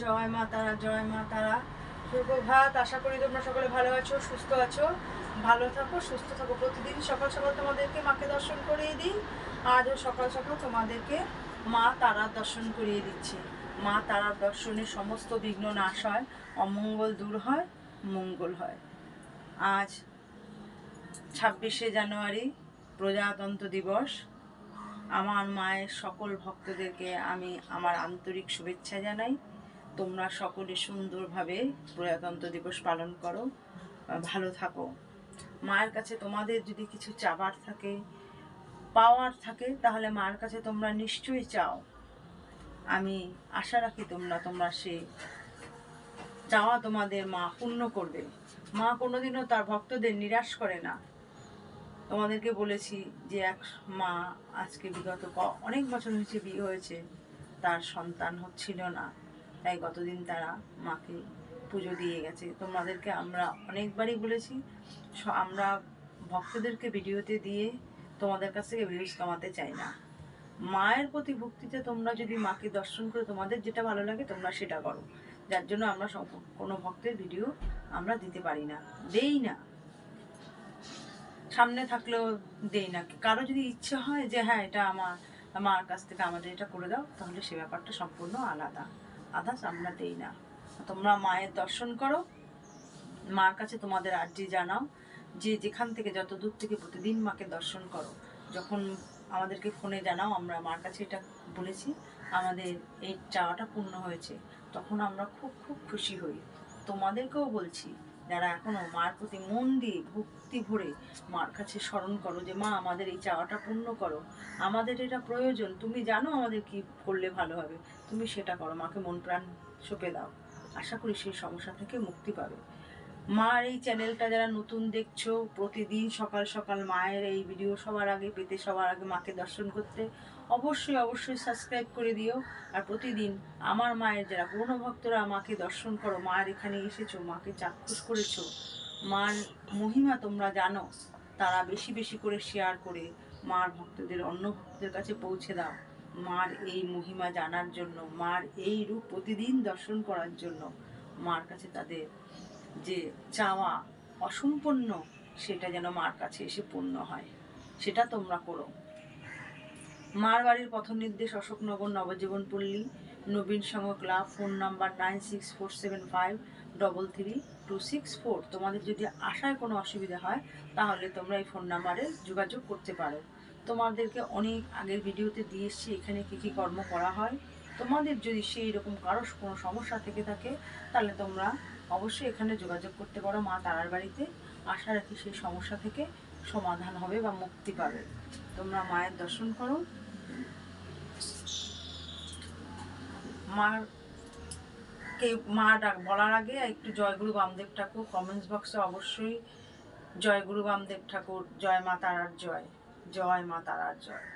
জয় মা তারা, জয় মা তারা। সুপ্রভাত। আশা করি তোমরা সকলে ভালো আছো, সুস্থ আছো। ভালো থাকো, সুস্থ থাকো। প্রতিদিন সকাল সকাল তোমাদেরকে মাকে দর্শন করিয়ে দিই। আজও সকাল সকাল তোমাদেরকে মা তারার দর্শন করিয়ে দিচ্ছি। মা তারার দর্শনে সমস্ত বিঘ্ন নাশ হয়, অমঙ্গল দূর হয়, মঙ্গল হয়। আজ 26শে জানুয়ারি, প্রজাতন্ত্র দিবস। আমার মায়ের সকল ভক্তদেরকে আমি আমার আন্তরিক শুভেচ্ছা জানাই। তোমরা সকলে সুন্দরভাবে প্রজাতন্ত্র দিবস পালন করো, ভালো থাকো। মায়ের কাছে তোমাদের যদি কিছু চাবার থাকে, পাওয়ার থাকে, তাহলে মায়ের কাছে তোমরা নিশ্চয়ই চাও। আমি আশা রাখি তোমরা সে চাওয়া তোমাদের মা পূর্ণ করবে। মা কোনোদিনও তার ভক্তদের নিরাশ করে না। তোমাদেরকে বলেছি যে এক মা আজকে বিগত অনেক বছর হয়েছে বিয়ে হয়েছে, তার সন্তান হচ্ছিল না, তাই গতদিন তারা মাকে পুজো দিয়ে গেছে। তোমাদেরকে আমরা অনেকবারই বলেছি, আমরা ভক্তদেরকে ভিডিওতে দিয়ে তোমাদের কাছ থেকে ভিউজ কামাতে চাই না। মায়ের প্রতি ভক্তিতে তোমরা যদি মাকে দর্শন করে তোমাদের যেটা ভালো লাগে তোমরা সেটা করো। যার জন্য আমরা কোনো ভক্তের ভিডিও আমরা দিতে পারি না, দেই না, সামনে থাকলেও দেই না। কারো যদি ইচ্ছে হয় যে হ্যাঁ এটা আমার কাছ থেকে আমাদের এটা করে দাও, তাহলে সে ব্যাপারটা সম্পূর্ণ আলাদা। আদার্স আমরা দেই না। তোমরা মায়ের দর্শন করো, মার কাছে তোমাদের আর্জি জানাও, যে যেখান থেকে যত দূর থেকে প্রতিদিন মাকে দর্শন করো। যখন আমাদেরকে ফোনে জানাও আমরা মার কাছে এটা বলেছি, আমাদের এই চাওয়াটা পূর্ণ হয়েছে, তখন আমরা খুব খুব খুশি হই। তোমাদেরকেও বলছি, যারা এখনো মার প্রতি মন দিয়ে ভক্তি ভরে মার কাছে স্মরণ করো যে মা আমাদের এই চাওয়াটা পূর্ণ করো, আমাদের এটা প্রয়োজন, তুমি জানো আমাদের কি করলে ভালো হবে, তুমি সেটা করো, মাকে মন প্রাণ সঁপে দাও। আশা করি সেই সমস্যা থেকে মুক্তি পাবে। মার এই চ্যানেলটা যারা নতুন দেখছো, প্রতিদিন সকাল সকাল মায়ের এই ভিডিও সবার আগে পেতে, সবার আগে মাকে দর্শন করতে, অবশ্যই অবশ্যই সাবস্ক্রাইব করে দিও। আর প্রতিদিন আমার মায়ের যারা পুরনো ভক্তরা মাকে দর্শন করো, মার এখানে এসেছো, মাকে চাক্ষুষ করেছো, মার মহিমা তোমরা জানো, তারা বেশি বেশি করে শেয়ার করে মার ভক্তদের অন্য ভক্তদের কাছে পৌঁছে দাও। মার এই মহিমা জানার জন্য, মার এই রূপ প্রতিদিন দর্শন করার জন্য, মার কাছে তাদের যে চাওয়া অসম্পূর্ণ সেটা যেন মার কাছে এসে পূর্ণ হয়, সেটা তোমরা করো। মার বাড়ির পথ নির্দেশ অশোকনগর, নবজীবন পল্লী, নবীন সংঘ ক্লাব। Phone number 9647533264। তোমাদের যদি আসায় কোনো অসুবিধা হয় তাহলে তোমরা এই ফোন নাম্বারে যোগাযোগ করতে পারো। তোমাদেরকে অনেক আগের ভিডিওতে দিয়ে এসছি এখানে কী কী কর্ম করা হয়। তোমাদের যদি সেই রকম কারো কোনো সমস্যা থেকে থাকে তাহলে তোমরা অবশ্যই এখানে যোগাযোগ করতে পারো মা তারার বাড়িতে। আশা রাখি সেই সমস্যা থেকে সমাধান হবে বা মুক্তি পাবে। তোমরা মায়ের দর্শন করো। মা ডাক বলার আগে একটু জয়গুরু বামদেব ঠাকুর কমেন্টস বক্সে অবশ্যই জয়গুরু বামদেব ঠাকুর, জয় মা তারার জয়, জয় মা তারার জয়।